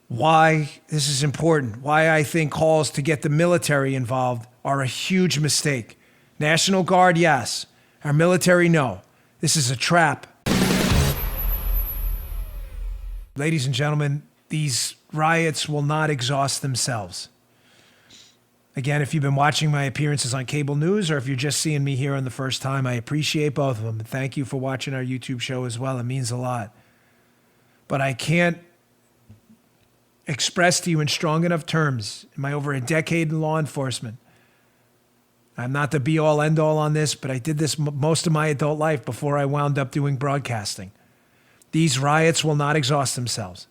why this is important, why I think calls to get the military involved are a huge mistake. National Guard, yes. Our military, no. This is a trap. Ladies and gentlemen, these riots will not exhaust themselves. Again, if you've been watching my appearances on cable news or if you're just seeing me here on the first time, I appreciate both of them. Thank you for watching our YouTube show as well. It means a lot. But I can't express to you in strong enough terms in my over a decade in law enforcement. I'm not the be-all, end-all on this, but I did this most of my adult life before I wound up doing broadcasting. These riots will not exhaust themselves.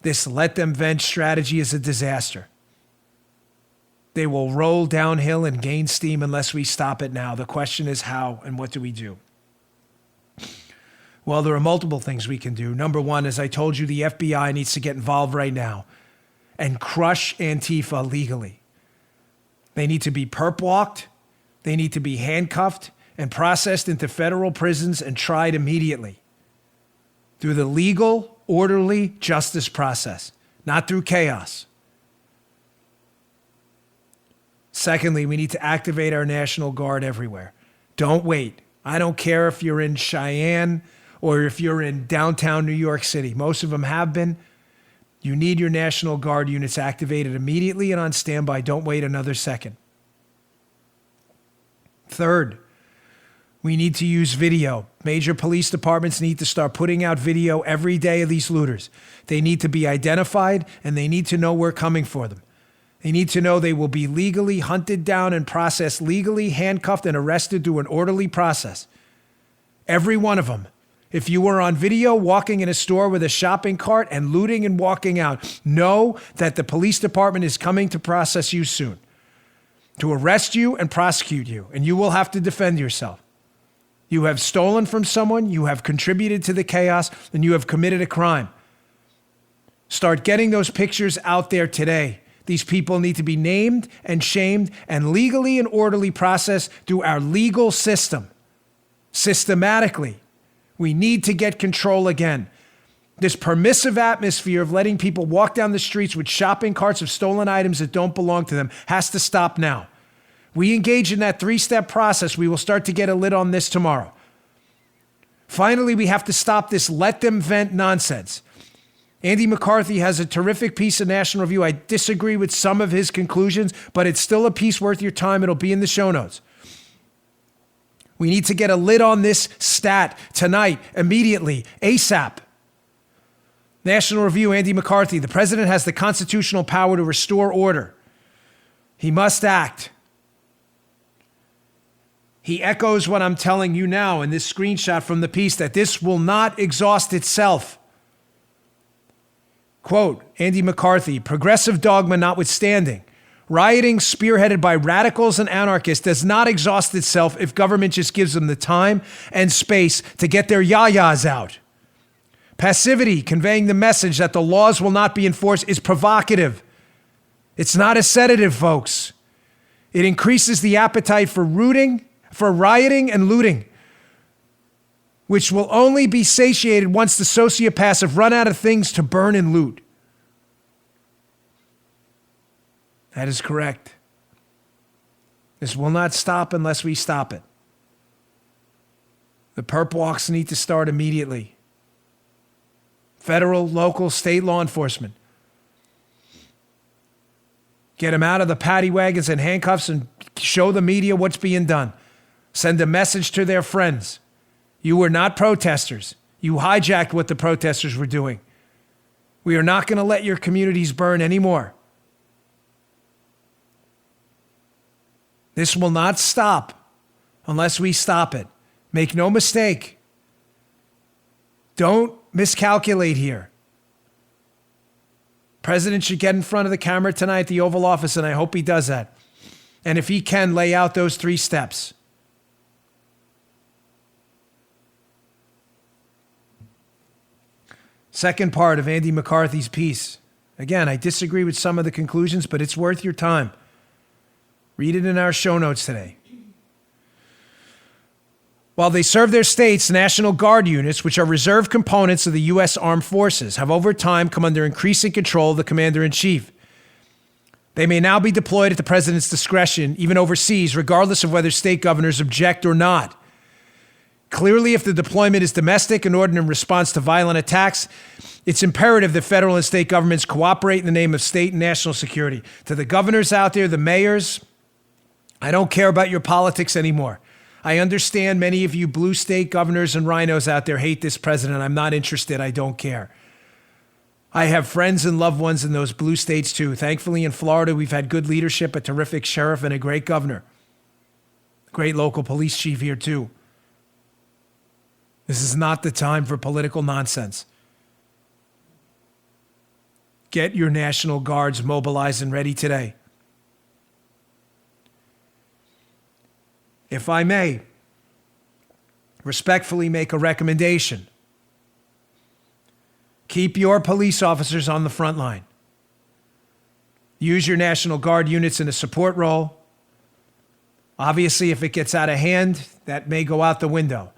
This let them vent strategy is a disaster. They will roll downhill and gain steam unless we stop it now. The question is how and what do we do? Well, there are multiple things we can do. Number one, as I told you, the FBI needs to get involved right now and crush Antifa legally. They need to be perp walked. They need to be handcuffed and processed into federal prisons and tried immediately through the legal, orderly justice process, not through chaos. Secondly, we need to activate our National Guard everywhere. Don't wait. I don't care if you're in Cheyenne or if you're in downtown New York City. Most of them have been. You need your National Guard units activated immediately and on standby. Don't wait another second. Third, we need to use video. Major police departments need to start putting out video every day of these looters. They need to be identified and they need to know we're coming for them. They need to know they will be legally hunted down and processed, legally handcuffed and arrested through an orderly process. Every one of them. If you were on video walking in a store with a shopping cart and looting and walking out, know that the police department is coming to process you soon, to arrest you and prosecute you, and you will have to defend yourself. You have stolen from someone, you have contributed to the chaos, and you have committed a crime. Start getting those pictures out there today. These people need to be named and shamed and legally and orderly processed through our legal system. Systematically. We need to get control again. This permissive atmosphere of letting people walk down the streets with shopping carts of stolen items that don't belong to them has to stop now. We engage in that three-step process. We will start to get a lid on this tomorrow. Finally, we have to stop this let them vent nonsense. Andy McCarthy has a terrific piece in National Review. I disagree with some of his conclusions, but it's still a piece worth your time. It'll be in the show notes. We need to get a lid on this stat tonight, immediately, ASAP. National Review, Andy McCarthy, the president has the constitutional power to restore order. He must act. He echoes what I'm telling you now in this screenshot from the piece, that this will not exhaust itself. Quote, Andy McCarthy, progressive dogma notwithstanding, rioting spearheaded by radicals and anarchists does not exhaust itself if government just gives them the time and space to get their yayas out. Passivity, conveying the message that the laws will not be enforced, is provocative. It's not a sedative, folks. It increases the appetite for rioting and looting, which will only be satiated once the sociopaths have run out of things to burn and loot. That is correct. This will not stop unless we stop it. The perp walks need to start immediately. Federal, local, state law enforcement. Get them out of the paddy wagons and handcuffs and show the media what's being done. Send a message to their friends. You were not protesters. You hijacked what the protesters were doing. We are not going to let your communities burn anymore. This will not stop unless we stop it. Make no mistake. Don't miscalculate here. President should get in front of the camera tonight at the Oval Office, and I hope he does that. And if he can, lay out those 3 steps. Second part of Andy McCarthy's piece. Again, I disagree with some of the conclusions, but it's worth your time. Read it in our show notes today. While they serve their states, National Guard units, which are reserve components of the U.S. Armed Forces, have over time come under increasing control of the Commander-in-Chief. They may now be deployed at the president's discretion, even overseas, regardless of whether state governors object or not. Clearly, if the deployment is domestic and ordered in response to violent attacks, it's imperative that federal and state governments cooperate in the name of state and national security. To the governors out there, the mayors, I don't care about your politics anymore. I understand many of you blue state governors and rhinos out there hate this president. I'm not interested. I don't care. I have friends and loved ones in those blue states too. Thankfully, in Florida, we've had good leadership, a terrific sheriff, and a great governor. Great local police chief here too. This is not the time for political nonsense. Get your National Guards mobilized and ready today. If I may respectfully make a recommendation, keep your police officers on the front line. Use your National Guard units in a support role. Obviously, if it gets out of hand, that may go out the window.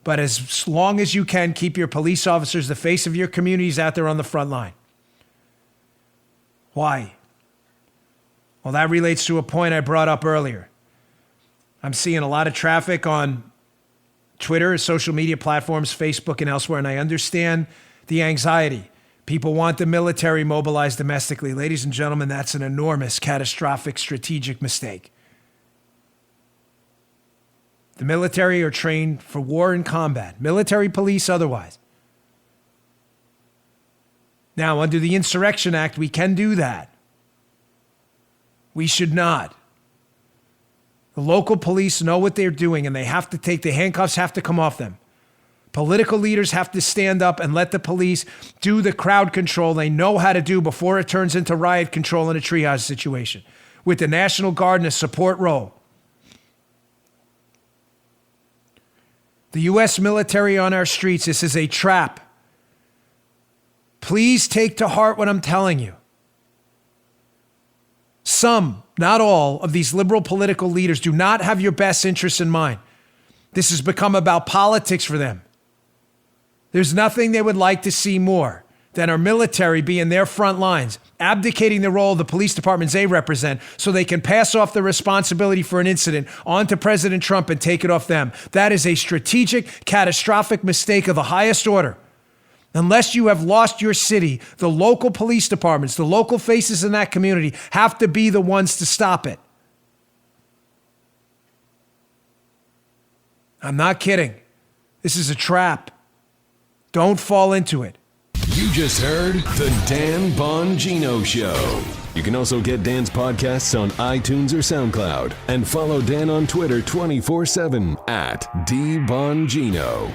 But as long as you can, keep your police officers the face of your communities out there on the front line. Why? Well, that relates to a point I brought up earlier. I'm seeing a lot of traffic on Twitter, social media platforms, Facebook, and elsewhere, and I understand the anxiety. People want the military mobilized domestically. Ladies and gentlemen, that's an enormous, catastrophic, strategic mistake. The military are trained for war and combat, military, police, otherwise. Now, under the Insurrection Act, we can do that. We should not. The local police know what they're doing, and they have to the handcuffs have to come off them. Political leaders have to stand up and let the police do the crowd control they know how to do before it turns into riot control in a triage situation, with the National Guard in a support role. The U.S. military on our streets, this is a trap. Please take to heart what I'm telling you. Some, not all, of these liberal political leaders do not have your best interests in mind. This has become about politics for them. There's nothing they would like to see more than our military be in their front lines, abdicating the role of the police departments they represent so they can pass off the responsibility for an incident onto President Trump and take it off them. That is a strategic, catastrophic mistake of the highest order. Unless you have lost your city, the local police departments, the local faces in that community have to be the ones to stop it. I'm not kidding. This is a trap. Don't fall into it. You just heard The Dan Bongino Show. You can also get Dan's podcasts on iTunes or SoundCloud. And follow Dan on Twitter 24/7 @DBongino.